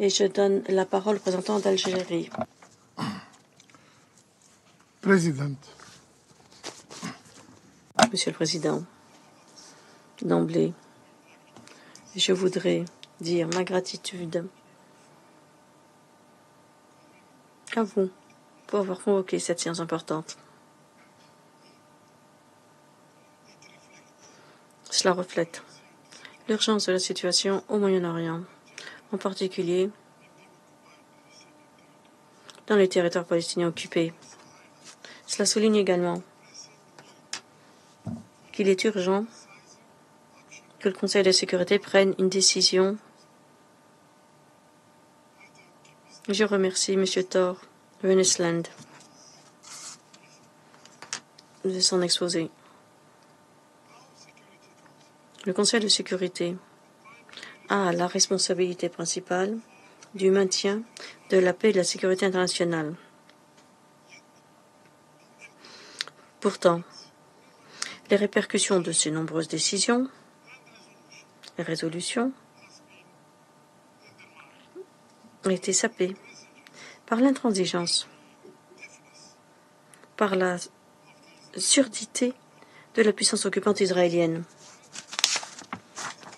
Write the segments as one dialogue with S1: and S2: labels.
S1: Et je donne la parole au représentant d'Algérie.
S2: Président.
S1: Monsieur le Président, d'emblée, je voudrais dire ma gratitude à vous pour avoir convoqué cette séance importante. Cela reflète l'urgence de la situation au Moyen-Orient, en particulier dans les territoires palestiniens occupés. Cela souligne également qu'il est urgent que le Conseil de sécurité prenne une décision. Je remercie M. Thor Wennesland de son exposé. Le Conseil de sécurité a la responsabilité principale du maintien de la paix et de la sécurité internationale. Pourtant, les répercussions de ces nombreuses décisions et résolutions ont été sapées par l'intransigeance, par la surdité de la puissance occupante israélienne.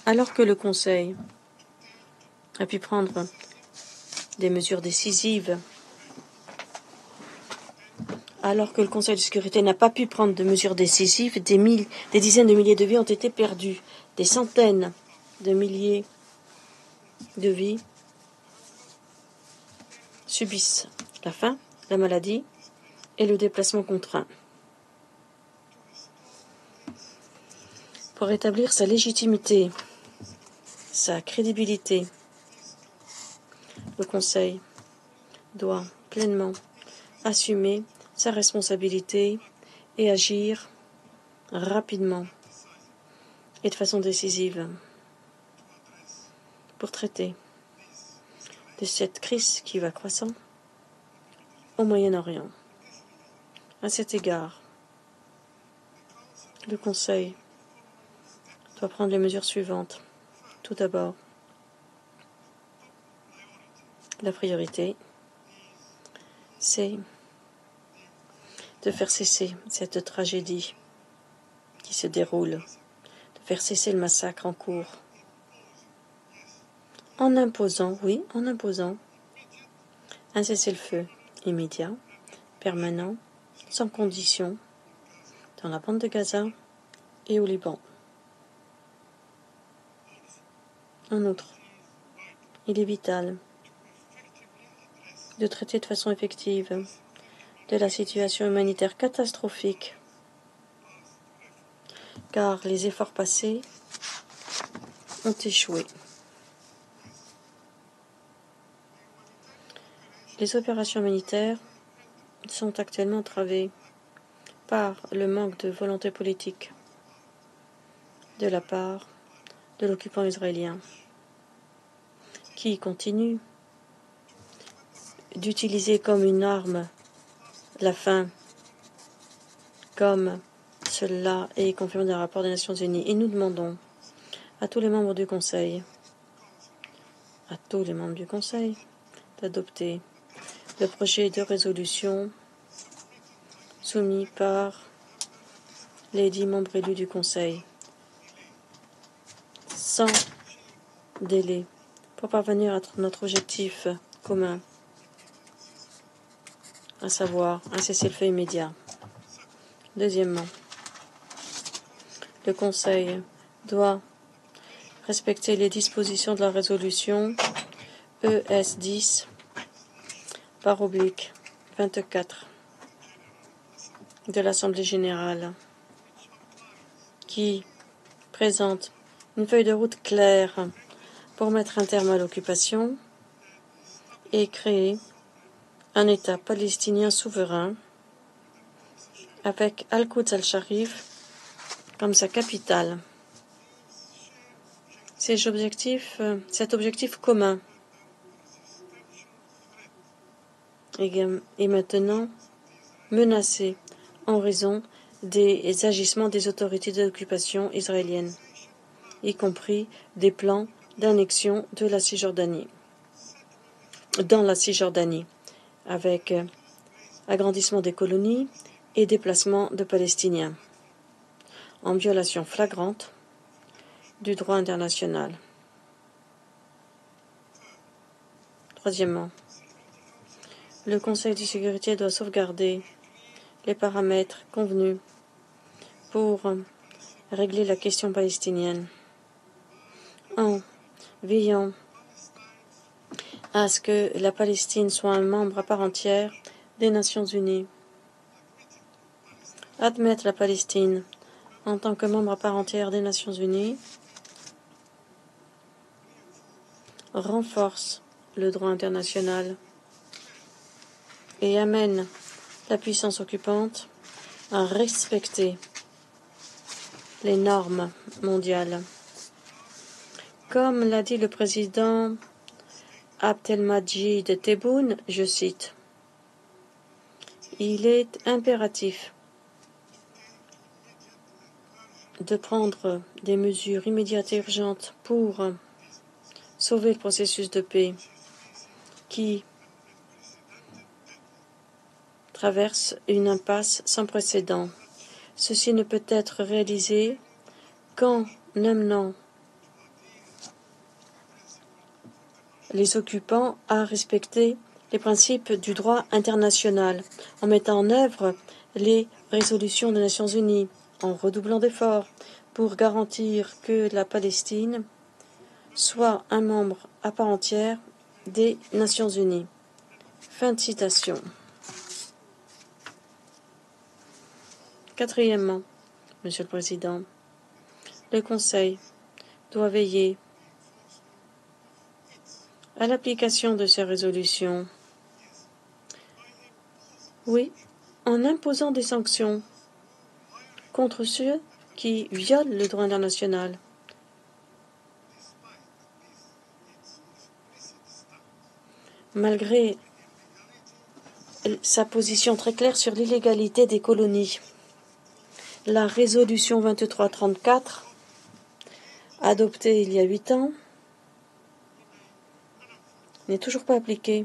S1: Alors que le Conseil a pu prendre des mesures décisives, alors que le Conseil de sécurité n'a pas pu prendre de mesures décisives, des dizaines de milliers de vies ont été perdues. Des centaines de milliers de vies subissent la faim, la maladie et le déplacement contraint. Pour rétablir sa légitimité, sa crédibilité, le Conseil doit pleinement assumer sa responsabilité et agir rapidement et de façon décisive pour traiter de cette crise qui va croissant au Moyen-Orient. À cet égard, le Conseil doit prendre les mesures suivantes. Tout d'abord, la priorité, c'est de faire cesser cette tragédie qui se déroule, de faire cesser le massacre en cours, en imposant un cessez-le-feu immédiat, permanent, sans condition, dans la bande de Gaza et au Liban. En outre, il est vital de traiter de façon effective de la situation humanitaire catastrophique, car les efforts passés ont échoué. Les opérations humanitaires sont actuellement entravées par le manque de volonté politique de la part de l'occupant israélien, qui continue d'utiliser comme une arme la faim, comme cela est confirmé dans le rapport des Nations Unies. Et nous demandons à tous les membres du Conseil, d'adopter le projet de résolution soumis par les 10 membres élus du Conseil, sans délai, pour parvenir à notre objectif commun, à savoir un cessez-le-feu immédiat. Deuxièmement, le Conseil doit respecter les dispositions de la résolution ES 10/24 de l'Assemblée générale, qui présente une feuille de route claire pour mettre un terme à l'occupation et créer un État palestinien souverain avec Al-Quds al-Sharif comme sa capitale. Cet objectif commun est maintenant menacé en raison des agissements des autorités d'occupation israéliennes, y compris des plans d'annexion de la Cisjordanie. dans la Cisjordanie, avec agrandissement des colonies et déplacement de Palestiniens, en violation flagrante du droit international. Troisièmement, le Conseil de sécurité doit sauvegarder les paramètres convenus pour régler la question palestinienne en veillant à ce que la Palestine soit un membre à part entière des Nations Unies. Admettre la Palestine en tant que membre à part entière des Nations Unies renforce le droit international et amène la puissance occupante à respecter les normes mondiales. Comme l'a dit le président Abdelmadjid Tebboune, je cite, « Il est impératif de prendre des mesures immédiates et urgentes pour sauver le processus de paix qui traverse une impasse sans précédent. Ceci ne peut être réalisé qu'en amenant les occupants à respecter les principes du droit international, en mettant en œuvre les résolutions des Nations Unies, en redoublant d'efforts pour garantir que la Palestine soit un membre à part entière des Nations Unies. » Fin de citation. Quatrièmement, Monsieur le Président, le Conseil doit veiller à l'application de ces résolutions. Oui, en imposant des sanctions contre ceux qui violent le droit international. Malgré sa position très claire sur l'illégalité des colonies, la résolution 2334, adoptée il y a 8 ans, n'est toujours pas appliquée,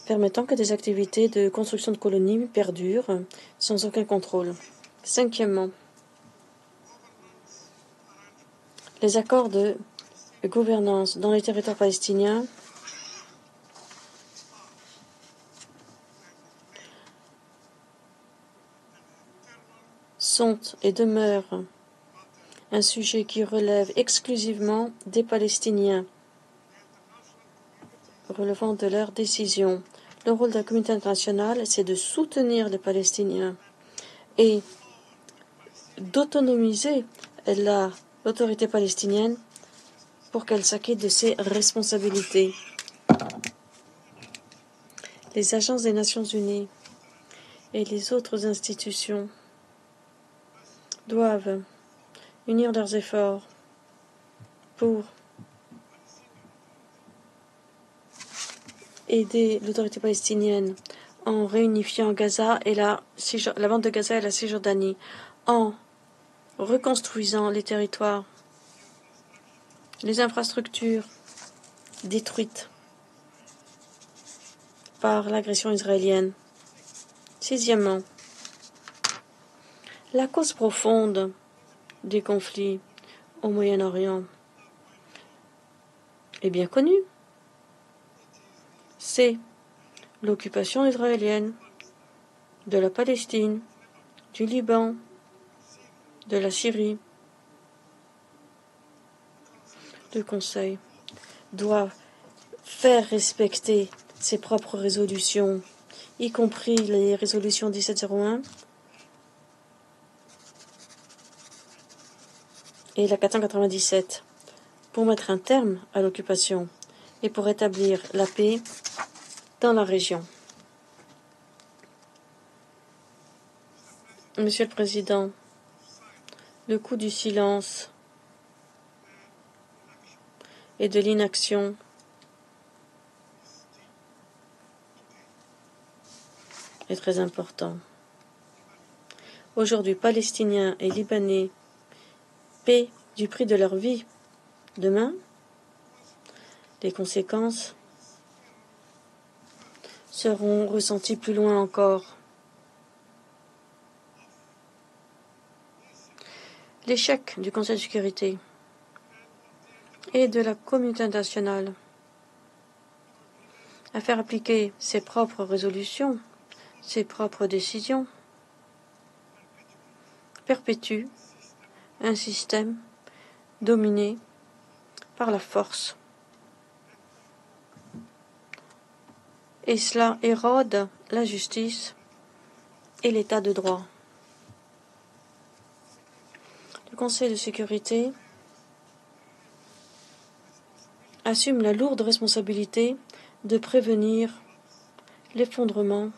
S1: permettant que des activités de construction de colonies perdurent sans aucun contrôle. Cinquièmement, les accords de gouvernance dans les territoires palestiniens sont et demeurent un sujet qui relève exclusivement des Palestiniens, relevant de leurs décisions. Le rôle de la communauté internationale, c'est de soutenir les Palestiniens et d'autonomiser l'autorité palestinienne pour qu'elle s'acquitte de ses responsabilités. Les agences des Nations Unies et les autres institutions doivent unir leurs efforts pour aider l'autorité palestinienne en réunifiant Gaza et la bande de Gaza et la Cisjordanie, en reconstruisant les territoires, les infrastructures détruites par l'agression israélienne. Sixièmement, la cause profonde des conflits au Moyen-Orient est bien connue. C'est l'occupation israélienne de la Palestine, du Liban, de la Syrie. Le Conseil doit faire respecter ses propres résolutions, y compris les résolutions 1701 et la 497, pour mettre un terme à l'occupation et pour établir la paix dans la région. Monsieur le Président, le coût du silence et de l'inaction est très important. Aujourd'hui, Palestiniens et Libanais paient du prix de leur vie Demain, les conséquences seront ressenties plus loin encore. L'échec du Conseil de sécurité et de la communauté internationale à faire appliquer ses propres résolutions, ses propres décisions, perpétue un système dominé par la force. Et cela érode la justice et l'état de droit. Le Conseil de sécurité assume la lourde responsabilité de prévenir l'effondrement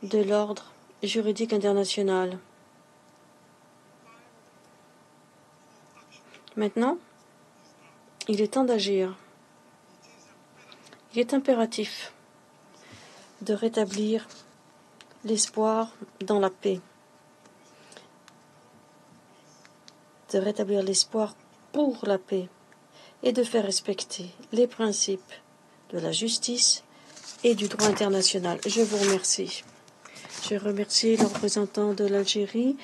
S1: de l'ordre juridique international. Maintenant, il est temps d'agir. Il est impératif de rétablir l'espoir dans la paix, de rétablir l'espoir pour la paix et de faire respecter les principes de la justice et du droit international. Je vous remercie. Je remercie le représentant de l'Algérie